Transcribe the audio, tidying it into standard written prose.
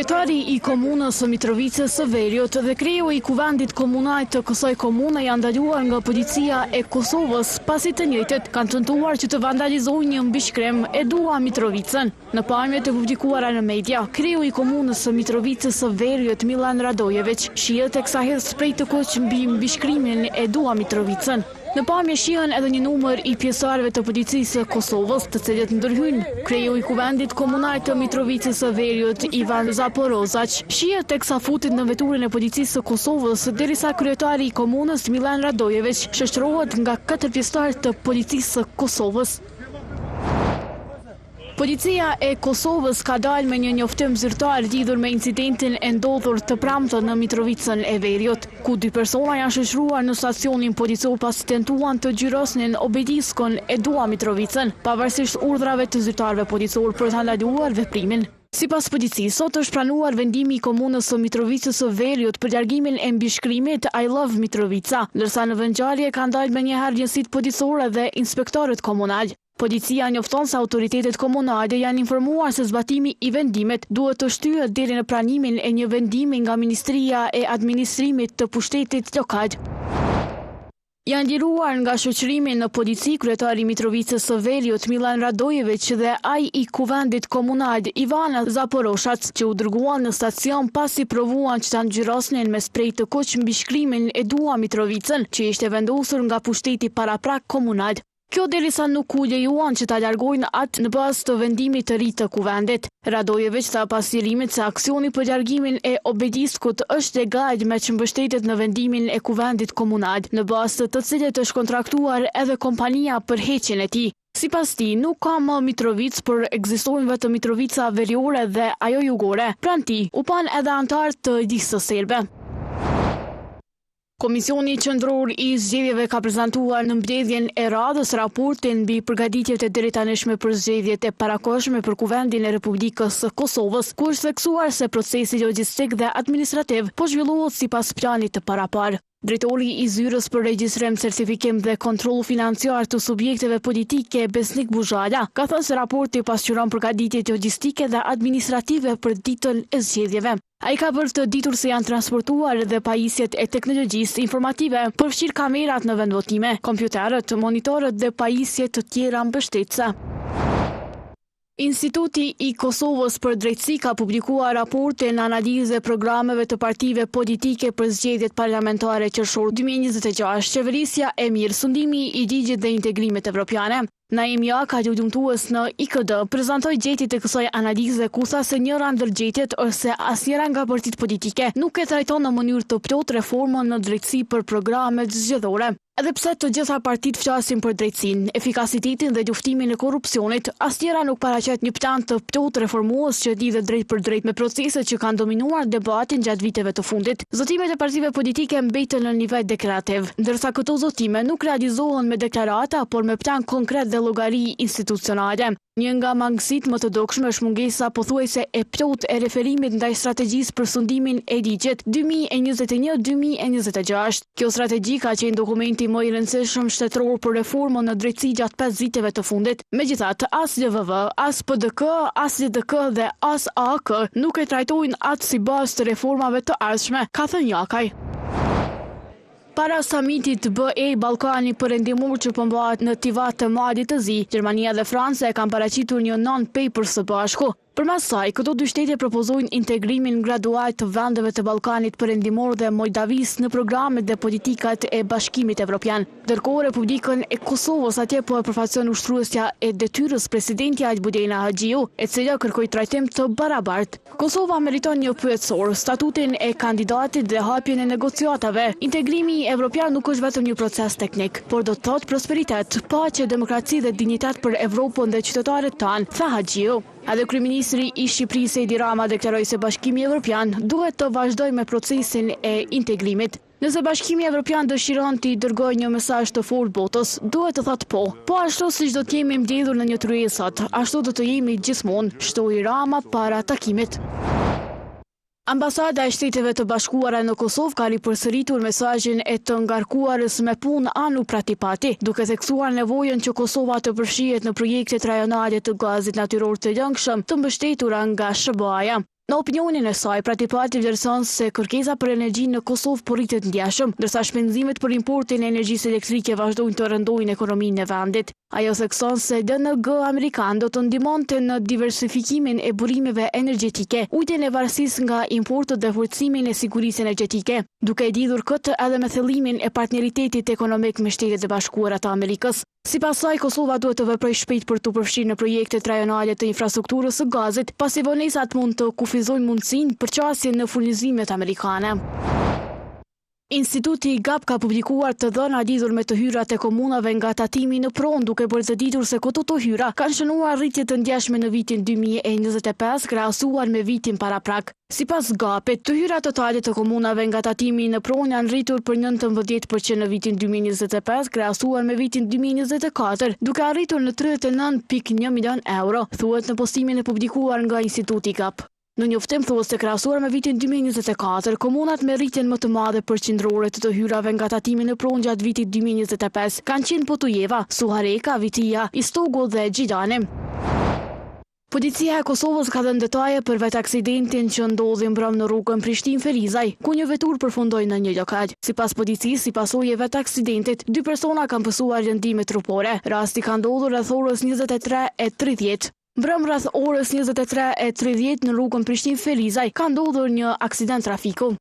Kryetari i komunës së Mitrovicës së Veriut dhe kreu i kuvendit komunal të kësaj komune janë ndaluar nga policia e Kosovës, pasi të njëjtët kanë tentuar që të vandalizojnë një mbishkrem e Dua Mitrovicën. Në pamjet e publikuara në media, kreu i komunës së Mitrovicës së Veriut Milan Radojević shihet teksa hedh sprej të kuq mbi mbishkrimin e Dua Mitrovicën. Në pamje shihen edhe një numër i pjesëtarëve të policisë së Kosovës, të cilët ndërhyjnë. Kreu i kuvendit komunal të Mitrovicës së Veriut Ivan Zaporozac shihet teksa futet në veturën e policisë së Kosovës, derisa kryetari i komunës Milan Radojević shoqërohet nga 4 pjesëtarë të policisë së Kosovës. Policia e Kosovës ka dalë me një njoftim zyrtar lidhur me incidentin e ndodhur të premten në Mitrovicën e Veriut, ku 2 persona janë shoqëruar në stacionin policor pasi tentuan të gjyrosnin obeliskun e Dua Mitrovicën, pavarësisht urdhrave të zyrtarëve policor për të ndaluar veprimin. Sipas policisë, sot është pranuar vendimi i komunës së Mitrovicës së Veriut për largimin e mbishkrimit I Love Mitrovica, ndërsa në vendngjarje kanë dalë menjëherë njësitë policore dhe inspektorët komunal. Policia njofton se autoritetet komunale janë informuar se zbatimi i vendimit duhet të shtyhet deri në pranimin e një vendimi nga Ministria e Administrimit të Pushtetit Lokal. Janë liruar nga shoqërimi në polici kryetari i Mitrovicës së Veriut Milan Radojević dhe ai i kuvendit komunal Ivana Zaporozac, që u dërguan në stacion pasi provuan që ta ngjyrosnin me sprej të kuq mbishkrimin e Dua Mitrovicën, që ishte vendosur nga pushteti paraprak komunal. Kjo derisa nuk u lejuan që ta largojnë atë në bazë të vendimit të ri të kuvendit. Radojević tha pas lirimit se aksioni për largimin e obeliskut është legal me që mbështetet në vendimin e kuvendit komunal, në bazë të cilit është kontraktuar edhe kompania për heqjen e tij. Sipas tij, nuk ka më Mitrovic, por ekzistojnë vetëm Mitrovica veriore dhe ajo jugore. Pranë tij u pan edhe antar të listës serbe. Komisioni qendror i zgjedhjeve ka prezantuar në mbledhjen e radhës raportin mbi përgatitjet e drejtanishme për zgjedhjet e parakohshme për Kuvendin e Republikës së Kosovës, ku është theksuar se procesi logjistik dhe administrativ po zhvillohet sipas planit të paraparë. Drejtori i Zyrës për regjistrim, certifikim dhe kontroll financiar të subjekteve politike Besnik Buzhala ka thënë se raporti pasqyron përgatitjet logjistike dhe administrative për ditën e zgjedhjeve. Ai ka bërë të ditur se janë transportuar edhe pajisjet e teknologjisë informative, përfshirë kamerat në vendvotime, kompjuterët, monitorët dhe pajisjet të tjera mbështetëse. Instituti i Kosovës për Drejtësi ka publikuar raportin analizë programeve të partive politike për zgjedhjet parlamentare qershor 2026, qeverisja e mirë, sundimi i ligjit dhe integrimet evropiane. Naim Jaka, lulumtues në IKD, prezantoi gjetjet e kësaj analize, ku tha se njëra ndër gjetjet është se asnjëra nga partitë politike nuk e trajton në mënyrë të plotë reformën në drejtësi për programet zgjedhore. Edhe pse të gjitha partitë flasin për drejtësinë, efikasitetin dhe luftimin e korrupsionit, asnjëra nuk paraqet një plan të plotë reformues që lidhet drejt për drejt me proceset që kanë dominuar debatin gjatë viteve të fundit. Zotimet e partive politike mbeten në nivel deklarativ, ndërsa këto zotime nuk realizohen me deklarata, por me plan konkret dhe llogari institucionale. Një nga mangësitë më të dukshme është mungesa pothuajse e plotë e referimit ndaj strategjisë për sundimin e ligjit 2021-2026. Kjo strategji ka qenë dokumenti më i rëndësishëm shtetëror për reformën në drejtësi gjatë 5 viteve të fundit. Megjithatë, as LVV, as PDK, as LDK dhe as AK nuk e trajtojnë atë si bazë të reformave të ardhshme, ka thënë Jakaj. Para samitit BE Ballkani Perëndimor që po mbahet në Tivat të Malit të Zi, Gjermania dhe Franca e kanë paraqitur një non-paper së bashku. Përmes saj, këto 2 shtete propozojnë integrimin gradual të vendeve të Ballkanit Perëndimor dhe Moldavisë në programet dhe politikat e Bashkimit Evropian. Ndërkohë, Republikën e Kosovës atje po e përfaqëson ushtruesja e detyrës presidenti Albudena Haxhiu, e cila kërkoi trajtim të barabartë. Kosova meriton një pyetësor, statutin e kandidatit dhe hapjen e negociatave. Integrimi evropian nuk është vetëm një proces teknik, por do të thotë prosperitet, paqe, demokraci dhe dinjitet për Evropën dhe qytetarët tanë, tha Haxhiu. Edhe kryeministri i Shqipërisë Edi Rama deklaroi se Bashkimi Evropian duhet të vazhdojë me procesin e integrimit. Nëse Bashkimi Evropian dëshiron të dërgojë një mesazh të fortë botës, duhet të thotë po. Po ashtu siç do të jemi mbledhur në një tryezat, ashtu do të jemi gjithmonë, shtoi Rama para takimit. Ambasada e Shteteve të Bashkuara në Kosovë ka ripërsëritur mesazhin e të ngarkuarës me punë Anu Pratipati, duke theksuar nevojën që Kosova të përfshihet në projektet rajonale të gazit natyror të lëngshëm të mbështetura nga SBA-ja. Në opinionin e saj, Pratipati vlerëson se kërkesa për energji në Kosovë po rritet ndjeshëm, ndërsa shpenzimet për importin e energjisë elektrike vazhdojnë të rëndojnë ekonominë e vendit. Ajo thekson se DNG amerikan do të ndihmonte në diversifikimin e burimeve energjetike, uljen e varësisë nga importët dhe forcimin e sigurisë energjetike, duke e lidhur këtë edhe me thellimin e partneritetit ekonomik me Shtetet e Bashkuara të Amerikës. Sipas saj, Kosova duhet të veprojë shpejt për të përfshirë në projektet rajonale të infrastrukturës së gazit, pasi vonesat mund të kufizojnë mundësinë për qasje në furnizimet amerikane. Instituti GAP ka publikuar të dhëna lidhur me të hyrat e komunave nga tatimi në pronë, duke përzëditur se këto të hyra kanë shënuar rritje të ndjeshme në vitin 2025 krahasuar me vitin paraprak. Sipas GAP-it, të hyrat totale të komunave nga tatimi në pronë janë rritur për 19% në vitin 2025 krahasuar me vitin 2024, duke arritur në 39.1 milion euro, thuhet në postimin e publikuar nga Instituti GAP. Në njoftim thuhet se krahasuar me vitin 2024, komunat me rritjen më të madhe përqindrore të hyrave nga tatimi në pronë gjatë vitit 2025 kanë qenë Potujeva, Suhareka, Vitia, Istogo dhe Gjilani. Policia e Kosovës ka dhënë detaje për vetë aksidentin që ndodhi mbrëm në rrugën Prishtinë-Ferizaj, ku një vetur përfundoi në një lokal. Sipas policisë, si pasojë e vetë aksidentit, 2 persona kanë pësuar lëndime trupore. Rasti ka ndodhur rreth orës 23:30. Mbrëm rreth orës 23:30 në rrugën Prishtinë-Ferizaj ka ndodhur një aksident trafiku.